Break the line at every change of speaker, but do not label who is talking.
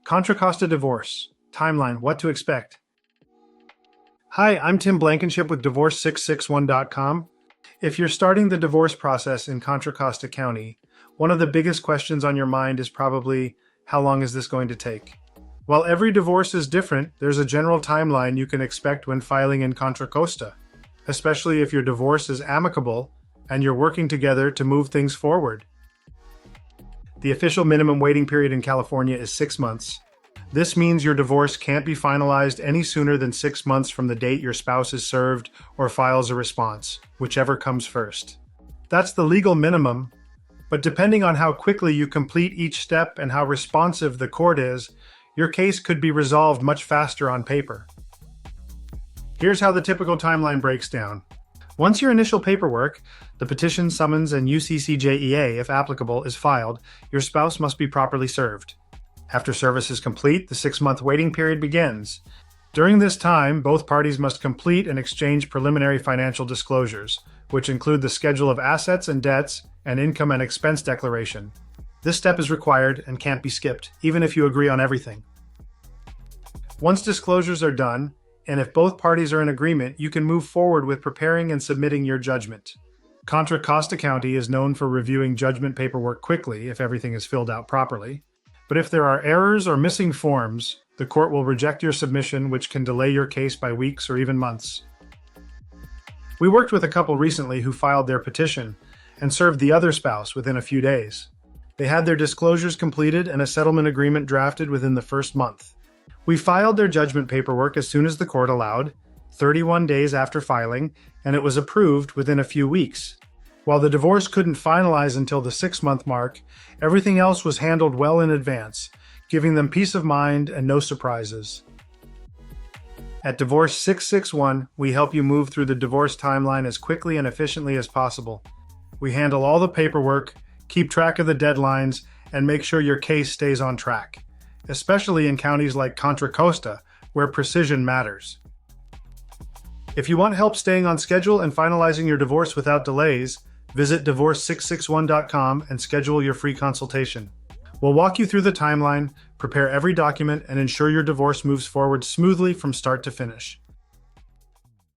Contra Costa Divorce. Timeline, what to expect. Hi, I'm Tim Blankenship with Divorce661.com. If you're starting the divorce process in Contra Costa County, one of the biggest questions on your mind is probably, how long is this going to take? While every divorce is different, there's a general timeline you can expect when filing in Contra Costa, especially if your divorce is amicable and you're working together to move things forward. The official minimum waiting period in California is 6 months. This means your divorce can't be finalized any sooner than 6 months from the date your spouse is served or files a response, whichever comes first. That's the legal minimum, but depending on how quickly you complete each step and how responsive the court is, your case could be resolved much faster on paper. Here's how the typical timeline breaks down. Once your initial paperwork, the petition, summons, and UCCJEA, if applicable, is filed, your spouse must be properly served. After service is complete, the 6-month waiting period begins. During this time, both parties must complete and exchange preliminary financial disclosures, which include the schedule of assets and debts and income and expense declaration. This step is required and can't be skipped, even if you agree on everything. Once disclosures are done, and if both parties are in agreement, you can move forward with preparing and submitting your judgment. Contra Costa County is known for reviewing judgment paperwork quickly if everything is filled out properly. But if there are errors or missing forms, the court will reject your submission, which can delay your case by weeks or even months. We worked with a couple recently who filed their petition and served the other spouse within a few days. They had their disclosures completed and a settlement agreement drafted within the first month. We filed their judgment paperwork as soon as the court allowed, 31 days after filing, and it was approved within a few weeks. While the divorce couldn't finalize until the 6-month mark, everything else was handled well in advance, giving them peace of mind and no surprises. At Divorce661, we help you move through the divorce timeline as quickly and efficiently as possible. We handle all the paperwork, keep track of the deadlines, and make sure your case stays on track, especially in counties like Contra Costa, where precision matters. If you want help staying on schedule and finalizing your divorce without delays, visit Divorce661.com and schedule your free consultation. We'll walk you through the timeline, prepare every document, and ensure your divorce moves forward smoothly from start to finish.